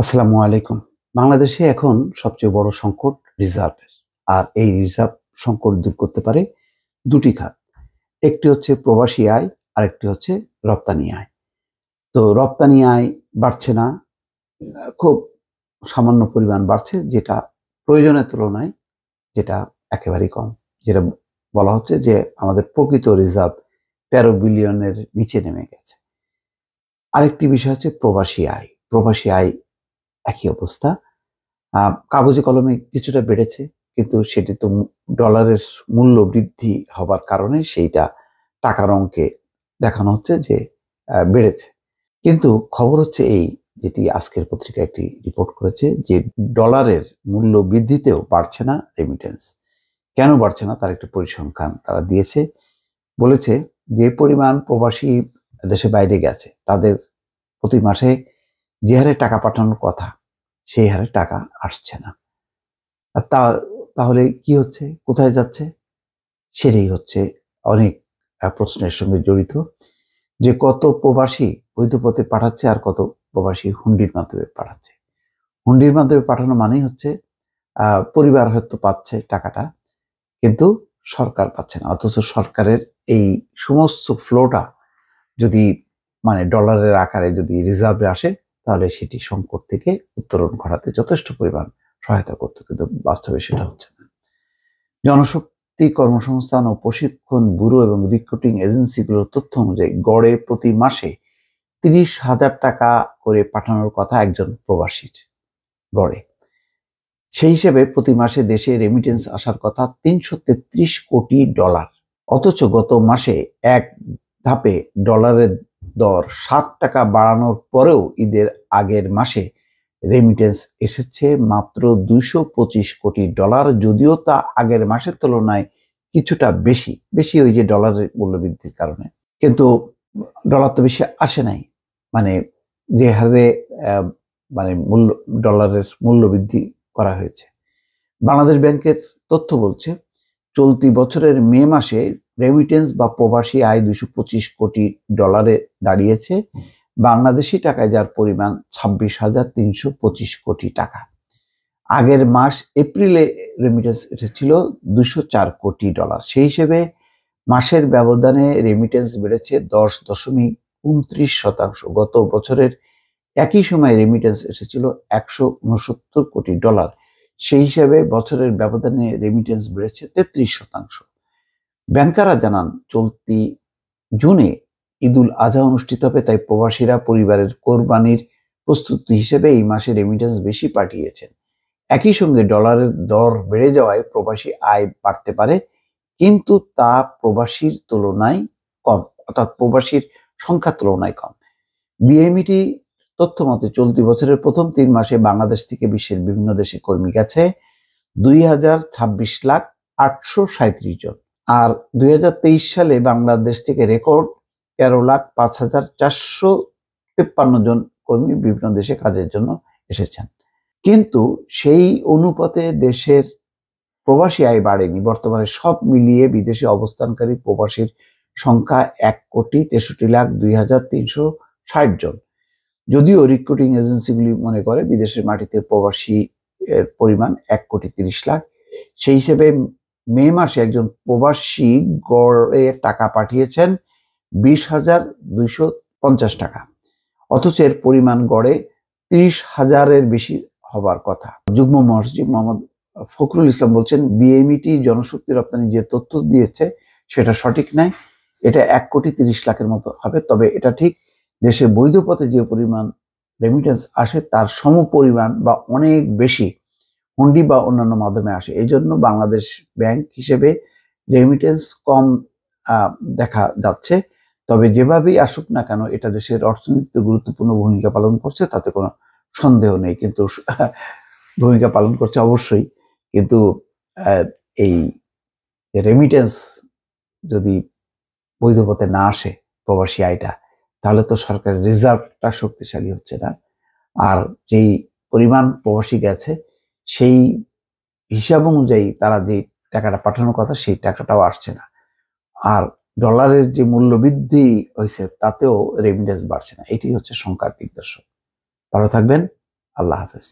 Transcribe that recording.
আসসালামু আলাইকুম। বাংলাদেশে এখন সবচেয়ে বড় সংকট রিজার্ভের। আর এই রিজার্ভ সংকট দূর করতে পারে দুটি খাত। একটি হচ্ছে প্রবাসী আয়, আরেকটি হচ্ছে রপ্তানি আয়। তো রপ্তানি আয় বাড়ছে না, খুব সামান্য পরিমাণ বাড়ছে, যেটা প্রয়োজনের তুলনায় যেটা একেবারেই কম। যেটা বলা হচ্ছে যে আমাদের প্রকৃত রিজার্ভ ১৩ বিলিয়নের নিচে নেমে গেছে। আরেকটি বিষয় হচ্ছে প্রবাসী আয়। প্রবাসী আয় একই অবস্থা। কাগজে কলমে কিছুটা বেড়েছে, কিন্তু সেটি তো ডলারের মূল্য বৃদ্ধি হবার কারণে সেইটা টাকার অঙ্কে দেখানো হচ্ছে যে বেড়েছে। কিন্তু খবর হচ্ছে এই, যেটি আজকের পত্রিকায় একটি রিপোর্ট করেছে যে ডলারের মূল্য বৃদ্ধিতেও বাড়ছে না রেমিটেন্স। কেন বাড়ছে না তার একটা পরিসংখ্যান তারা দিয়েছে। বলেছে যে পরিমাণ প্রবাসী দেশে বাইরে গেছে তাদের প্রতি মাসে যে হারে টাকা পাঠানোর কথা সেই হারে টাকা আসছে না। আর তাহলে কি হচ্ছে, কোথায় যাচ্ছে, সেটাই হচ্ছে অনেক প্রশ্নের সঙ্গে জড়িত। যে কত প্রবাসী বৈধ পথে পাঠাচ্ছে আর কত প্রবাসী হুন্ডির মাধ্যমে পাঠাচ্ছে। হুন্ডির মাধ্যমে পাঠানো মানেই হচ্ছে পরিবার হয়তো পাচ্ছে টাকাটা, কিন্তু সরকার পাচ্ছে না। অথচ সরকারের এই সমস্ত ফ্লোটা যদি মানে ডলারের আকারে যদি রিজার্ভে আসে, তাহলে সেটি সংকট থেকে উত্তরণ ঘটাতে যথেষ্ট পরিমাণ সহায়তা করতো, কিন্তু বাস্তবে সেটা হচ্ছে না। জনশক্তি কর্মসংস্থান ও প্রশিক্ষণ ব্যুরো এবং রিক্রুটিং এজেন্সিগুলোর তথ্য অনুযায়ী গড়ে প্রতি মাসে ৩০,০০০ টাকা করে পাঠানোর কথা একজন প্রবাসীর গড়ে। সেই হিসেবে প্রতি মাসে দেশে রেমিটেন্স আসার কথা ৩৩৩ কোটি ডলার। অথচ গত মাসে এক ধাপে ডলারের দর ৭ টাকা বাড়ানোর পরেও ঈদের আগের মাসে রেমিটেন্স এসেছে মাত্র ২২৫ কোটি ডলার। যদিও তা আগের মাসের তুলনায় কিছুটা বেশি ওই যে ডলারের মূল্যবৃদ্ধির কারণে, কিন্তু ডলার তো বেশি আসে নাই। মানে যে হারে মানে ডলারের মূল্য বৃদ্ধি করা হয়েছে। বাংলাদেশ ব্যাংকের তথ্য বলছে চলতি বছরের মে মাসে রেমিটেন্স বা প্রবাসী আয় ২২৫ কোটি ডলারে দাঁড়িয়েছে, বাংলাদেশি টাকায় যার পরিমাণ ২৬,৩২৫ কোটি টাকা। আগের মাস এপ্রিলে রেমিটেন্স এসেছিল ২০৪ কোটি ডলার। সেই হিসেবে মাসের ব্যবধানে রেমিটেন্স বেড়েছে ১০.২৯%। গত বছরের একই সময় রেমিটেন্স এসেছিল ১৬৯ কোটি ডলার। সেই হিসাবে বছরের ব্যবধানে রেমিটেন্স বেড়েছে ৩৩%। ব্যাংকাররা জানান চলতি জুনে ঈদুল আজহা অনুষ্ঠিত হবে, তাই প্রবাসীরা পরিবারের কোরবানির প্রস্তুতি হিসেবে এই মাসে রেমিটেন্স বেশি পাঠিয়েছেন। একই সঙ্গে ডলারের দর বেড়ে যাওয়ায় প্রবাসী আয় বাড়তে পারে, কিন্তু তা প্রবাসীর তুলনায় কম, অর্থাৎ প্রবাসীর সংখ্যার তুলনায় কম। বিএমইটি তথ্য মতে চলতি বছরের প্রথম ৩ মাসে বাংলাদেশ থেকে বিশ্বের বিভিন্ন দেশে কর্মী গেছে ২,২৬,৮৩৭ জন। আর ২০২৩ সালে বাংলাদেশ থেকে রেকর্ড ১৩,৫,৪৫৩ জন কর্মী বিভিন্ন দেশে কাজের জন্য এসেছেন। কিন্তু সেই অনুপাতে দেশের প্রবাসী আয় বাড়েনি। বর্তমানে সব মিলিয়ে বিদেশে অবস্থানকারী প্রবাসীর সংখ্যা ১,৬০,২,৩৬০ জন। যদিও রিক্রুটিং এজেন্সিগুলি মনে করে বিদেশের মাটিতে প্রবাসী এর পরিমাণ ১,৩০,০০,০০০। সেই হিসেবে মে মাসে একজন প্রবাসী গড়ে টাকা পাঠিয়েছেন ২০,২৫০ টাকা। অথচ এর পরিমাণ গড়ে ৩০,০০০-এর বেশি হবার কথা। যুগ্ম মহাসচিব মোহাম্মদ ফখরুল ইসলাম বলছেন, বিএমইটি জনশক্তি রপ্তানি যে তথ্য দিয়েছে সেটা সঠিক নয়। এটা ১,৩০,০০,০০০-এর মতো হবে। তবে এটা ঠিক, দেশে বৈধ পথে যে পরিমাণ রেমিটেন্স আসে তার সমপরিমাণ বা অনেক বেশি হুন্ডি বা অন্যান্য মাধ্যমে আসে। এই জন্য বাংলাদেশ ব্যাংক হিসেবে রেমিটেন্স কম দেখা যাচ্ছে। তবে যেভাবেই আসুক না কেন এটা দেশের অর্থনীতিতে গুরুত্বপূর্ণ ভূমিকা পালন করছে, তাতে কোনো সন্দেহ নেই। কিন্তু ভূমিকা পালন করছে অবশ্যই, কিন্তু এই রেমিটেন্স যদি বৈধ পথে না আসে প্রবাসী আয়টা, তাহলে তো সরকারের রিজার্ভটা শক্তিশালী হচ্ছে না। আর যেই পরিমাণ প্রবাসী গেছে সেই হিসাব অনুযায়ী তারা যে টাকাটা পাঠানোর কথা সেই টাকাটাও আসছে না। আর ডলারের যে মূল্য বৃদ্ধি হয়েছে তাতেও রেমিটেন্স বাড়ছে না। এটি হচ্ছে সংখ্যার দিক। দর্শক ভালো থাকবেন, আল্লাহ হাফেজ।